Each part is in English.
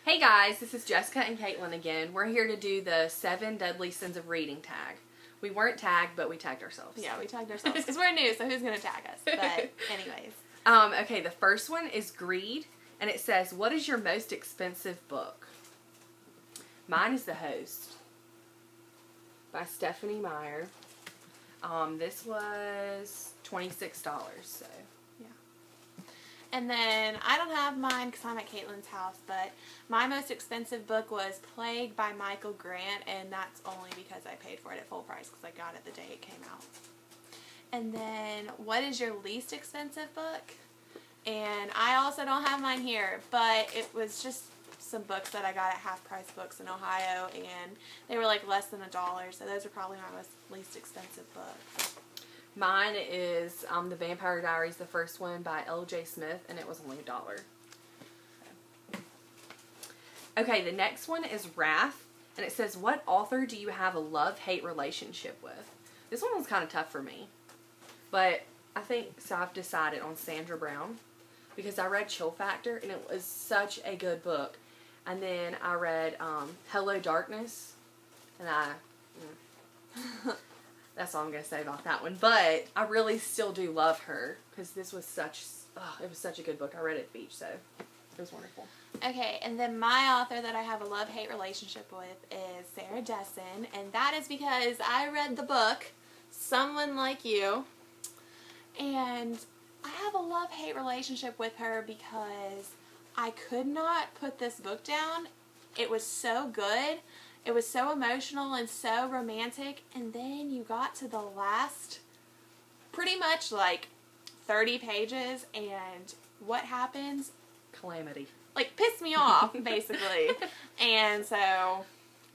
Hey guys, this is Jessica and Caitlin again. We're here to do the 7 Deadly Sins of Reading tag. We weren't tagged, but we tagged ourselves. Yeah, we tagged ourselves because we're new, so who's going to tag us? But anyways. Okay, the first one is Greed, and it says, what is your most expensive book? Mine is The Host by Stephanie Meyer. This was $26, so. And then, I don't have mine because I'm at Caitlin's house, but my most expensive book was Plague by Michael Grant, and that's only because I paid for it at full price because I got it the day it came out. And then, what is your least expensive book? And I also don't have mine here, but it was just some books that I got at Half Price Books in Ohio, and they were like less than $1, so those are probably my least expensive books. Mine is The Vampire Diaries, the first one by L.J. Smith, and it was only $1. Okay, the next one is Wrath, and it says, what author do you have a love-hate relationship with? This one was kind of tough for me, but I think, so I've decided on Sandra Brown, because I read Chill Factor, and it was such a good book. And then I read Hello Darkness, and that's all I'm going to say about that one. But I really still do love her, because this was it was such a good book. I read it at the beach, so it was wonderful. Okay, and then my author that I have a love-hate relationship with is Sarah Dessen, and that is because I read the book, Someone Like You, and I have a love-hate relationship with her because I could not put this book down. It was so good. It was so emotional and so romantic, and then you got to the last pretty much like 30 pages, and what happens? Calamity. Like, pissed me off, basically. And so,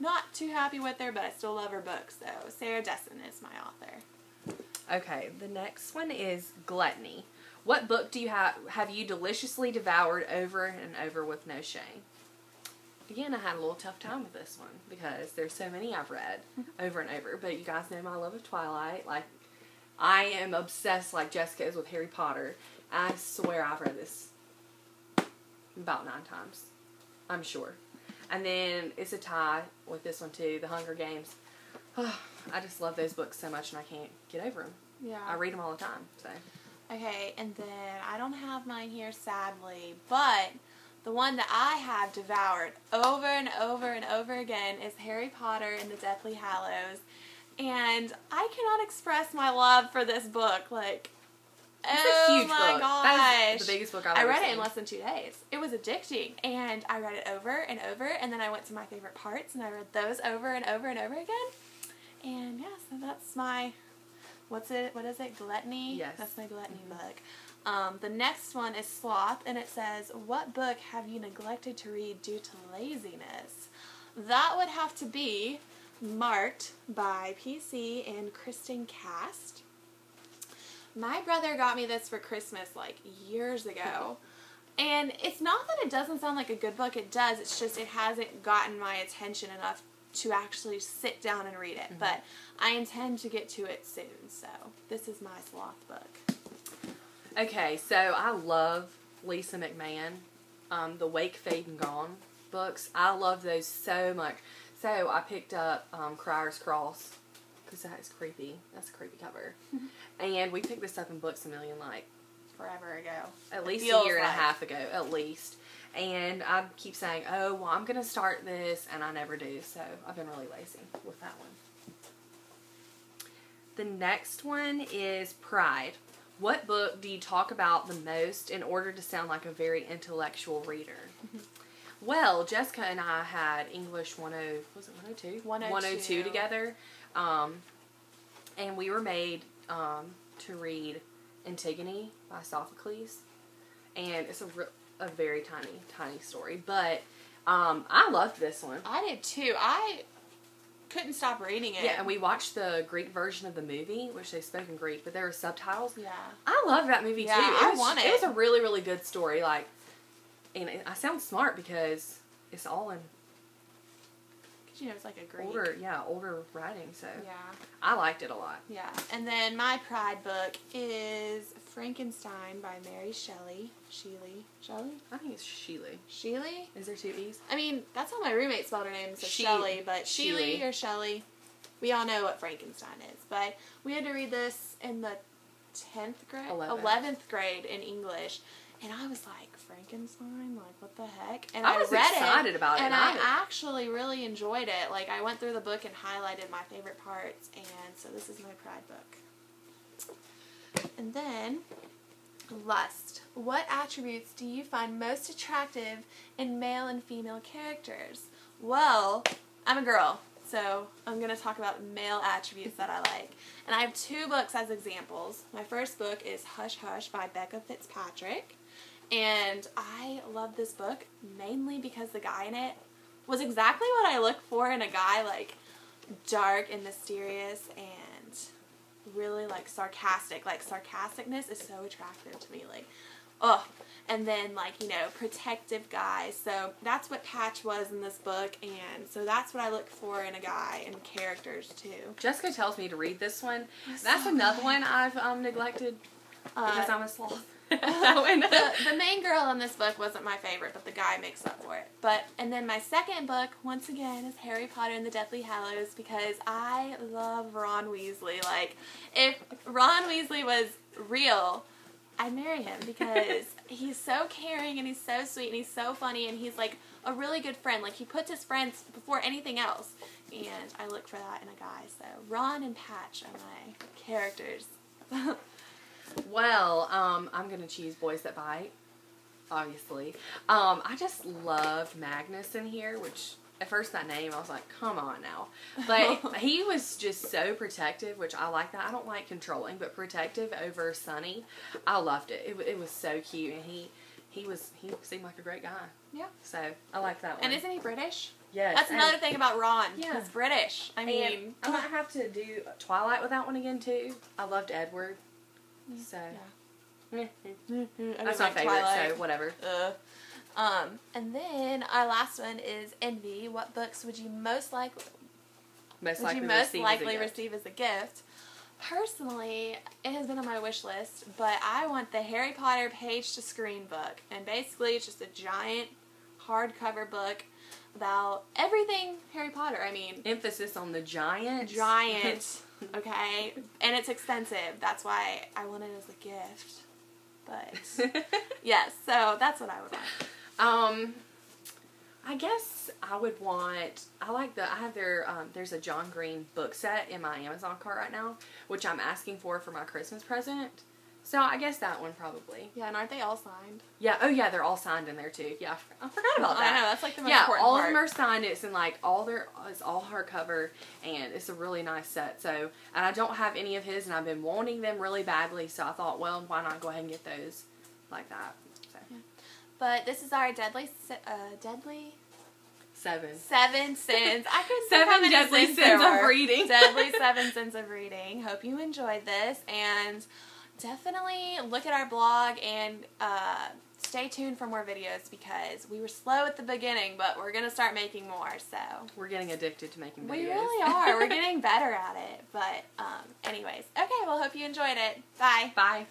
not too happy with her, but I still love her book. So, Sarah Dessen is my author. Okay, the next one is Gluttony. What book do you have you deliciously devoured over and over with no shame? Again, I had a little tough time with this one because there's so many I've read over and over. But you guys know my love of Twilight. Like, I am obsessed like Jessica is with Harry Potter. I swear I've read this about 9 times. I'm sure. And then it's a tie with this one too, The Hunger Games. I just love those books so much and I can't get over them. Yeah. I read them all the time. So. Okay, and then I don't have mine here sadly, but the one that I have devoured over and over and over again is Harry Potter and the Deathly Hallows. And I cannot express my love for this book. Like, it's a huge my book. gosh. That is the biggest book I've ever seen. I read it in less than 2 days. It was addicting. And I read it over and over. And then I went to my favorite parts and I read those over and over and over again. And yeah, so that's my, what is it? Gluttony? Yes. That's my Gluttony book. The next one is Sloth, and it says, what book have you neglected to read due to laziness? That would have to be Marked by PC and Kristen Cast. My brother got me this for Christmas like years ago. And it's not that it doesn't sound like a good book, it does, it's just it hasn't gotten my attention enough to actually sit down and read it. Mm-hmm. But I intend to get to it soon, so this is my Sloth book. Okay, so I love Lisa McMahon, the Wake, Fade, and Gone books. I love those so much. So I picked up Crier's Cross because that is creepy. That's a creepy cover. And we picked this up in Books A Million like forever ago. At least a year and a half ago, at least. And I keep saying, oh, well, I'm going to start this, and I never do. So I've been really lazy with that one. The next one is Pride. What book do you talk about the most in order to sound like a very intellectual reader? Well, Jessica and I had English 102? 102 together. And we were made to read Antigone by Sophocles. And it's a very tiny story. But I loved this one. I did too. I couldn't stop reading it. Yeah, and we watched the Greek version of the movie, which they spoke in Greek, but there were subtitles. Yeah. I loved that movie too. I want it. It was a really, really good story. Like, and I sound smart because it's all in. Because it's like a Greek. Older writing. So yeah, I liked it a lot. Yeah, and then my Pride book is Frankenstein by Mary Shelley. Shelley? I think it's Sheely. Sheely? Is there 2 E's? I mean, that's how my roommate spelled her name, so She- Shelley, but Sheely Sheely. or Shelley. We all know what Frankenstein is. But we had to read this in the 10th grade? 11th grade in English. And I was like, Frankenstein? Like, what the heck? And I was read excited about it. And I actually really enjoyed it. Like, I went through the book and highlighted my favorite parts. And so this is my pride book. And then, lust. What attributes do you find most attractive in male and female characters? Well, I'm a girl, so I'm going to talk about male attributes that I like. And I have 2 books as examples. My first book is Hush Hush by Becca Fitzpatrick. And I love this book mainly because the guy in it was exactly what I look for in a guy, like dark and mysterious and really like sarcastic. Like sarcasticness is so attractive to me. Like, oh, and then like, you know, protective guys. So that's what Patch was in this book, and so that's what I look for in a guy and characters too. Jessica tells me to read this one. That's another one I've neglected because I'm a sloth. The main girl in this book wasn't my favorite, but the guy makes up for it. And then my second book, once again, is Harry Potter and the Deathly Hallows because I love Ron Weasley. Like, if Ron Weasley was real, I'd marry him because he's so caring and he's so sweet and he's so funny and he's like a really good friend. Like, he puts his friends before anything else, and I look for that in a guy. So Ron and Patch are my characters. Well, I'm going to choose Boys That Bite, obviously. I just loved Magnus in here, which at first that name, I was like, come on now. But he was just so protective, which I like that. I don't like controlling, but protective over Sunny. I loved it. It was so cute, and he seemed like a great guy. Yeah. So, I like that one. And isn't he British? Yes. That's another thing about Ron. Yeah. He's British. I mean, and I might have to do Twilight with that one again, too. I loved Edward. So, yeah. That's my favorite, Twilight. So whatever. And then our last one is Envy. What books would you most likely receive as a gift? Personally, it has been on my wish list, but I want the Harry Potter page to screen book, and basically it's just a giant hardcover book about everything Harry Potter. I mean, emphasis on the giant. Okay, and it's expensive. That's why I want it as a gift. But yes, so that's what I would want. I guess I would want. I have their. There's a John Green book set in my Amazon cart right now, which I'm asking for my Christmas present. So I guess that one probably. Yeah, and aren't they all signed? Yeah. Oh yeah, they're all signed in there too. Yeah, I forgot about that. I know, that's like the most important part. All of them are signed. It's in like it's all hardcover, and it's a really nice set. So, and I don't have any of his, and I've been wanting them really badly. So I thought, well, why not go ahead and get those like that? So. Yeah. But this is our deadly 7 sins. I couldn't say 7 how many deadly sins of reading. Deadly 7 sins of reading. Hope you enjoyed this, and definitely look at our blog and stay tuned for more videos because we were slow at the beginning, but we're going to start making more, so. We're getting addicted to making videos. We really are. We're getting better at it, but anyways. Okay, well, hope you enjoyed it. Bye. Bye.